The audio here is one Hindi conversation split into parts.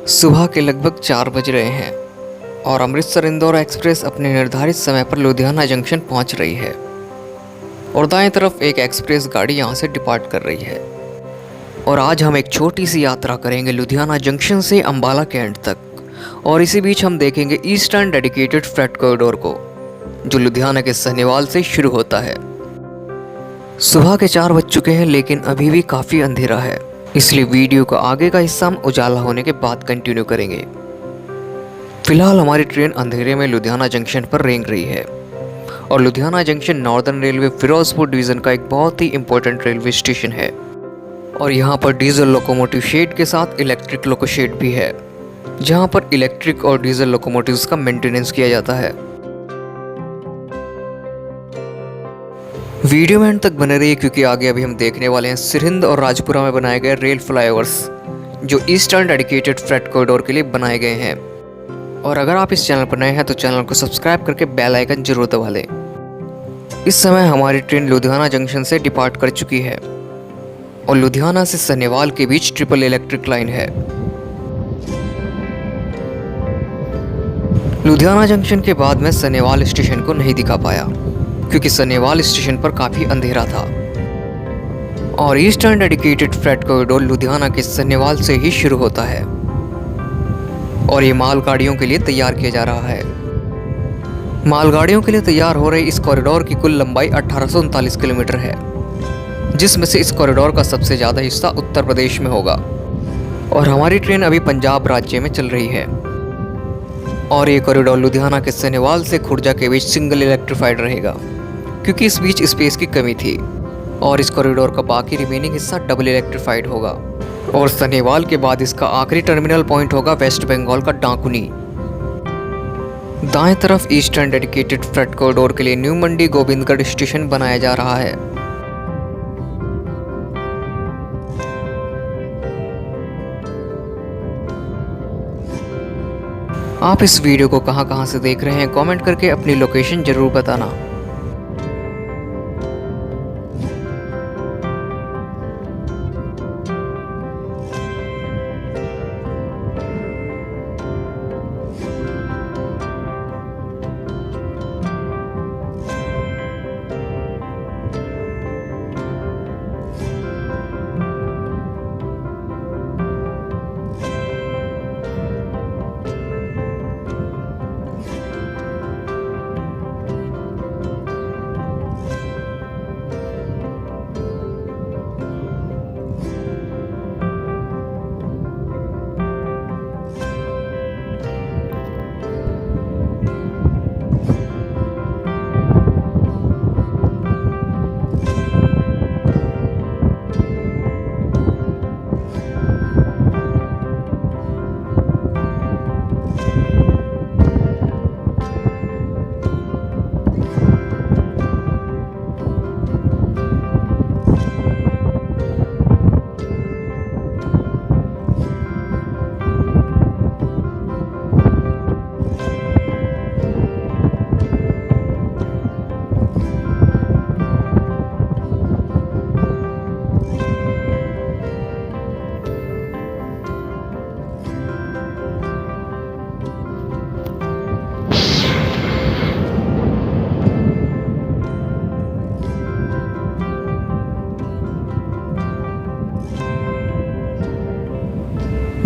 सुबह के लगभग 4 बज रहे हैं और अमृतसर इंदौर एक्सप्रेस अपने निर्धारित समय पर लुधियाना जंक्शन पहुंच रही है और दाएं तरफ एक एक्सप्रेस गाड़ी यहां से डिपार्ट कर रही है। और आज हम एक छोटी सी यात्रा करेंगे लुधियाना जंक्शन से अंबाला के एंड तक, और इसी बीच हम देखेंगे ईस्टर्न डेडिकेटेड फ्रेट कॉरिडोर को, जो लुधियाना के सन्नीवाल से शुरू होता है। सुबह के 4 बज चुके हैं लेकिन अभी भी काफ़ी अंधेरा है, इसलिए वीडियो का आगे का हिस्सा हम उजाला होने के बाद कंटिन्यू करेंगे। फिलहाल हमारी ट्रेन अंधेरे में लुधियाना जंक्शन पर रेंग रही है और Ludhiana junction northern railway Firozpur division का एक बहुत ही इंपॉर्टेंट रेलवे स्टेशन है और यहाँ पर डीजल लोकोमोटिव शेड के साथ इलेक्ट्रिक लोको शेड भी है, जहाँ पर इलेक्ट्रिक और डीजल लोकोमोटिव्स का मेंटेनेंस किया जाता है। वीडियो में एंड तक बने रहिए क्योंकि आगे अभी हम देखने वाले हैं सिरहिंद और राजपुरा में बनाए गए रेल फ्लाईओवर्स, जो ईस्टर्न डेडिकेटेड फ्रेट कॉरिडोर के लिए बनाए गए हैं। और अगर आप इस चैनल पर नए हैं तो चैनल को सब्सक्राइब करके बेल आइकन जरूर दबा लें। इस समय हमारी ट्रेन लुधियाना जंक्शन से डिपार्ट कर चुकी है और लुधियाना से सन्नीवाल के बीच ट्रिपल इलेक्ट्रिक लाइन है। लुधियाना जंक्शन के बाद मैं सन्नीवाल स्टेशन को नहीं दिखा पाया क्योंकि सन्नीवाल स्टेशन पर काफ़ी अंधेरा था और eastern dedicated freight corridor Ludhiana के सन्नीवाल से ही शुरू होता है और ये मालगाड़ियों के लिए तैयार किया जा रहा है। मालगाड़ियों के लिए तैयार हो रही इस कॉरिडोर की कुल लंबाई 1839 किलोमीटर है, जिसमें से इस कॉरिडोर का सबसे ज़्यादा हिस्सा उत्तर प्रदेश में होगा और हमारी ट्रेन अभी पंजाब राज्य में चल रही है। और ये कॉरिडोर लुधियाना के सन्नीवाल से खुर्जा के बीच सिंगल इलेक्ट्रीफाइड रहेगा क्योंकि इस बीच स्पेस की कमी थी, और इस कॉरिडोर का बाकी रिमेनिंग हिस्सा डबल इलेक्ट्रीफाइड होगा और सन्नीवाल के बाद इसका आखिरी टर्मिनल पॉइंट होगा वेस्ट बंगाल का डाकुनी। दाएं तरफ ईस्टर्न डेडिकेटेड फ्रेट कॉरिडोर के लिए न्यू मंडी गोविंदगढ़ स्टेशन बनाया जा रहा है। आप इस वीडियो को कहां से देख रहे हैं कमेंट करके अपनी लोकेशन जरूर बताना।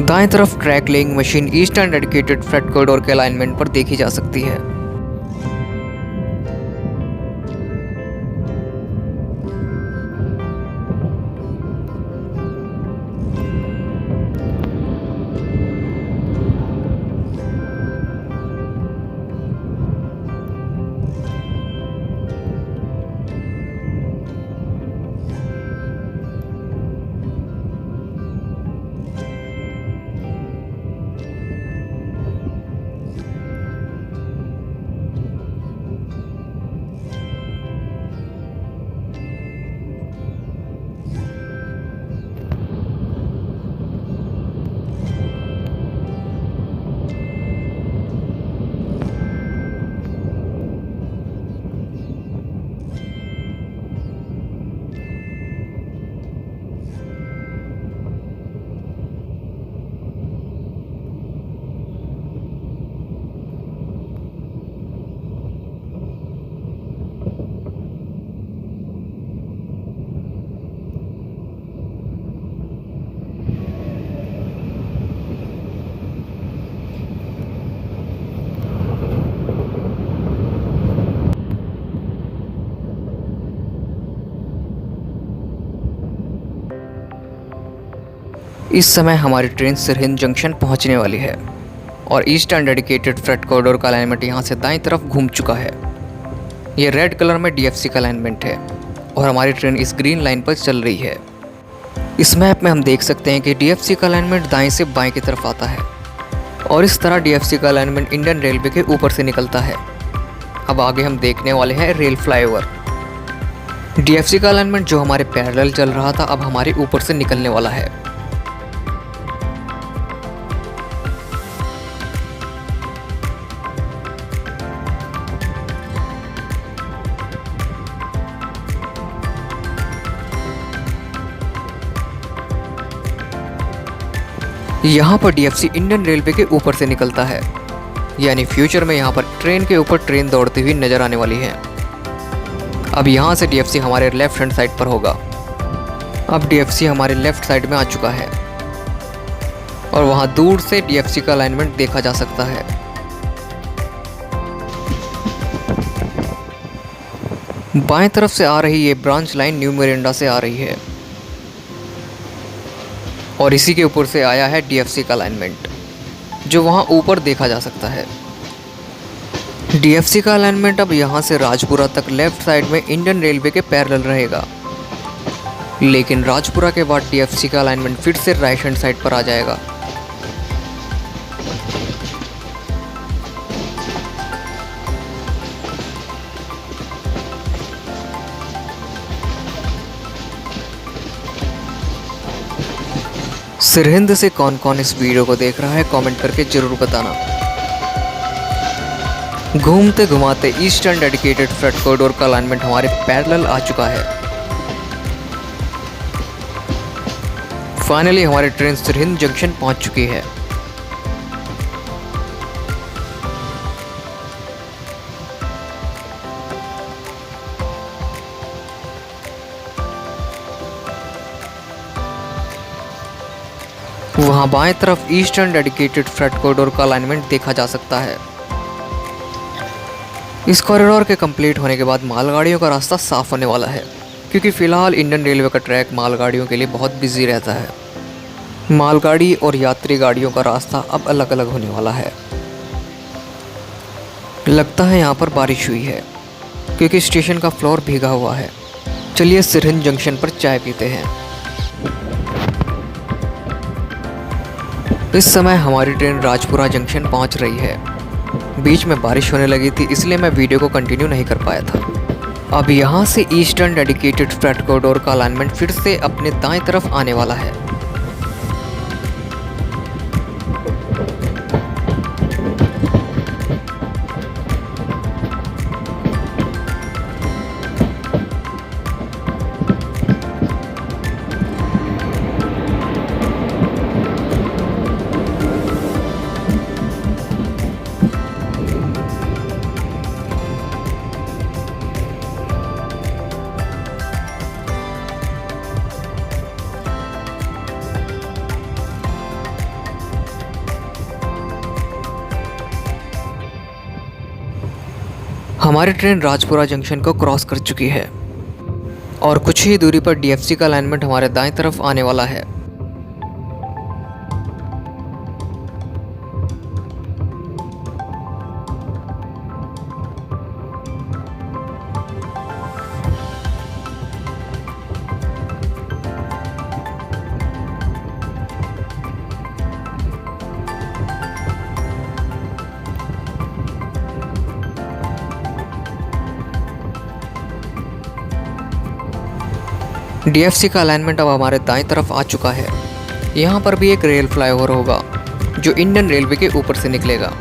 दाएं तरफ track laying machine eastern dedicated freight corridor के अलाइनमेंट पर देखी जा सकती है। इस समय हमारी ट्रेन सिरहिंद जंक्शन पहुंचने वाली है और ईस्टर्न डेडिकेटेड फ्रेट कॉरिडोर का अलाइनमेंट यहाँ से दाईं तरफ घूम चुका है। ये रेड कलर में डीएफसी का अलाइनमेंट है और हमारी ट्रेन इस ग्रीन लाइन पर चल रही है। इस मैप में हम देख सकते हैं कि डीएफसी का अलाइनमेंट दाएं से बाएं की तरफ आता है और इस तरह डीएफसी का अलाइनमेंट इंडियन रेलवे के ऊपर से निकलता है। अब आगे हम देखने वाले हैं रेल फ्लाईओवर। डीएफसी का अलाइनमेंट जो हमारे पैरेलल चल रहा था अब हमारे ऊपर से निकलने वाला है। यहाँ पर डीएफसी इंडियन रेलवे के ऊपर से निकलता है, यानी फ्यूचर में यहाँ पर ट्रेन के ऊपर ट्रेन दौड़ती हुई नजर आने वाली है। अब यहाँ से डीएफसी हमारे लेफ्ट हैंड साइड पर होगा। अब डीएफसी हमारे लेफ्ट साइड में आ चुका है और वहाँ दूर से डीएफसी का अलाइनमेंट देखा जा सकता है। बाएं तरफ से आ रही ये ब्रांच लाइन न्यू मोरिंडा से आ रही है और इसी के ऊपर से आया है डीएफसी का अलाइनमेंट जो वहाँ ऊपर देखा जा सकता है। डीएफसी का अलाइनमेंट अब यहाँ से राजपुरा तक लेफ्ट साइड में इंडियन रेलवे के पैरेलल रहेगा, लेकिन राजपुरा के बाद डीएफसी का अलाइनमेंट फिर से राइट हैंड साइड पर आ जाएगा। सिरहिंद से कौन कौन इस वीडियो को देख रहा है कमेंट करके जरूर बताना। घूमते घुमाते ईस्टर्न डेडिकेटेड फ्रेट कॉरिडोर का अलाइनमेंट हमारे पैरेलल आ चुका है। फाइनली हमारी ट्रेन सिरहिंद जंक्शन पहुंच चुकी है। वहां बाएं तरफ ईस्टर्न डेडिकेटेड फ्रेट कॉरिडोर का अलाइनमेंट देखा जा सकता है। इस कॉरिडोर के कंप्लीट होने के बाद मालगाड़ियों का रास्ता साफ होने वाला है, क्योंकि फिलहाल इंडियन रेलवे का ट्रैक मालगाड़ियों के लिए बहुत बिजी रहता है। मालगाड़ी और यात्री गाड़ियों का रास्ता अब अलग अलग होने वाला है। लगता है यहाँ पर बारिश हुई है, क्योंकि स्टेशन का फ्लोर भीगा हुआ है। चलिए सिरहिंद जंक्शन पर चाय पीते हैं। इस समय हमारी ट्रेन राजपुरा जंक्शन पहुंच रही है। बीच में बारिश होने लगी थी, इसलिए मैं वीडियो को कंटिन्यू नहीं कर पाया था। अब यहाँ से ईस्टर्न डेडिकेटेड फ्रेट कॉरिडोर का अलाइनमेंट फिर से अपने दाएं तरफ आने वाला है। हमारी ट्रेन राजपुरा जंक्शन को क्रॉस कर चुकी है और कुछ ही दूरी पर डीएफसी का अलाइनमेंट हमारे दाएं तरफ आने वाला है। डीएफसी का अलाइनमेंट अब हमारे दाएं तरफ आ चुका है। यहाँ पर भी एक रेल फ्लाईओवर होगा जो इंडियन रेलवे के ऊपर से निकलेगा।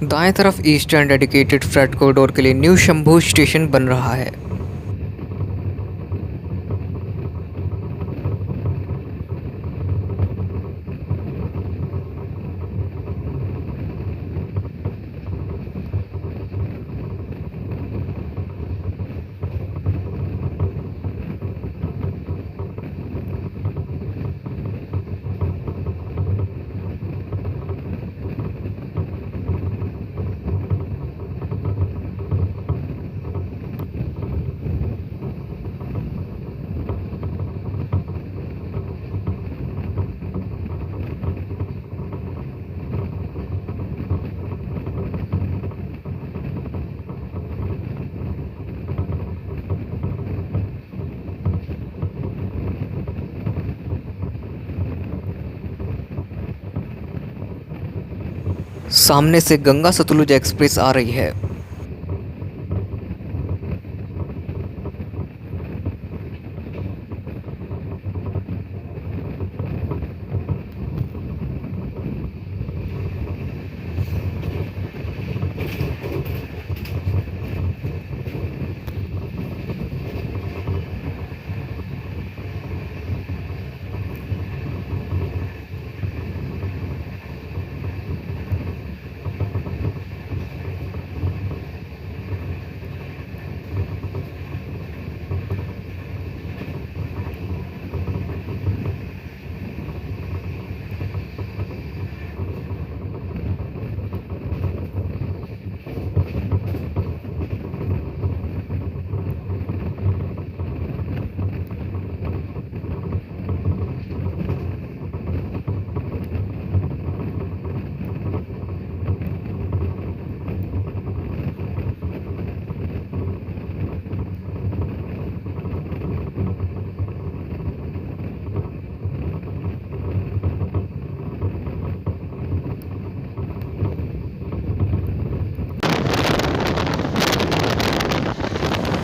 दाएं तरफ ईस्टर्न डेडिकेटेड फ्रेट कॉरिडोर के लिए न्यू शंभू स्टेशन बन रहा है। सामने से गंगा सतलुज एक्सप्रेस आ रही है।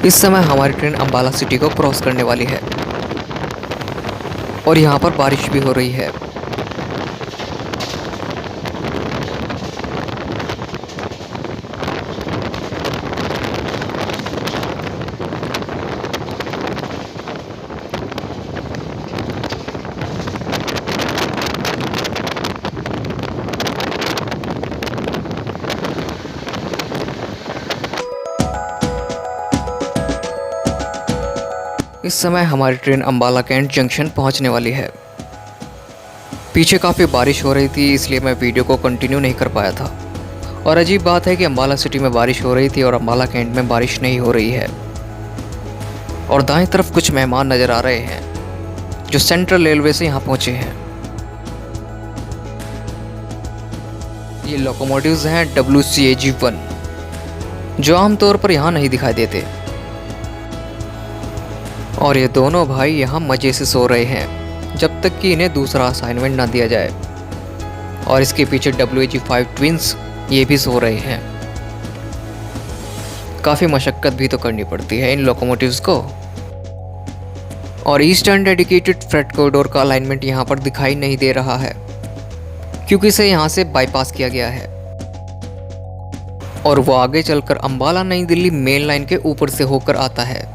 इस समय हमारी ट्रेन अंबाला सिटी को क्रॉस करने वाली है और यहाँ पर बारिश भी हो रही है। इस समय हमारी ट्रेन अंबाला कैंट जंक्शन पहुंचने वाली है। पीछे काफ़ी बारिश हो रही थी, इसलिए मैं वीडियो को कंटिन्यू नहीं कर पाया था। और अजीब बात है कि अंबाला सिटी में बारिश हो रही थी और अंबाला कैंट में बारिश नहीं हो रही है। और दाएं तरफ कुछ मेहमान नज़र आ रहे हैं जो सेंट्रल रेलवे से यहाँ पहुँचे हैं। ये लोकोमोटिव्स हैं WCAG-1 जो आमतौर पर यहाँ नहीं दिखाई देते। और ये दोनों भाई यहाँ मज़े से सो रहे हैं जब तक कि इन्हें दूसरा असाइनमेंट ना दिया जाए। और इसके पीछे WAG-5 ट्विंस ये भी सो रहे हैं। काफ़ी मशक्क़त भी तो करनी पड़ती है इन लोकोमोटिव्स को। और ईस्टर्न डेडिकेटेड फ्रेट कॉरिडोर का अलाइनमेंट यहाँ पर दिखाई नहीं दे रहा है क्योंकि इसे यहाँ से बाईपास किया गया है और वो आगे चलकर अंबाला नई दिल्ली मेन लाइन के ऊपर से होकर आता है।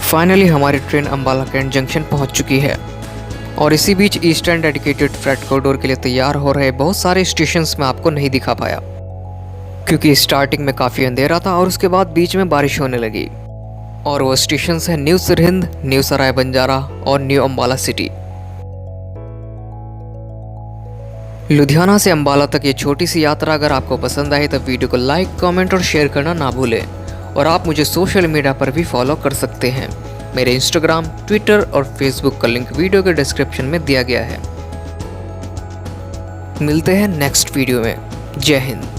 फाइनली हमारी ट्रेन अंबाला कैंट जंक्शन पहुंच चुकी है और इसी बीच ईस्टर्न डेडिकेटेड फ्रेट कॉरिडोर के लिए तैयार हो रहे बहुत सारे स्टेशंस में आपको नहीं दिखा पाया क्योंकि स्टार्टिंग में काफ़ी अंधेरा था और उसके बाद बीच में बारिश होने लगी। और वो स्टेशंस हैं न्यू सरहिंद, न्यू सराय बंजारा और न्यू अंबाला सिटी। लुधियाना से अंबाला तक ये छोटी सी यात्रा अगर आपको पसंद आई तो वीडियो को लाइक, कमेंट और शेयर करना ना भूलें। और आप मुझे सोशल मीडिया पर भी फॉलो कर सकते हैं। मेरे इंस्टाग्राम, ट्विटर और फेसबुक का लिंक वीडियो के डिस्क्रिप्शन में दिया गया है। मिलते हैं नेक्स्ट वीडियो में। जय हिंद।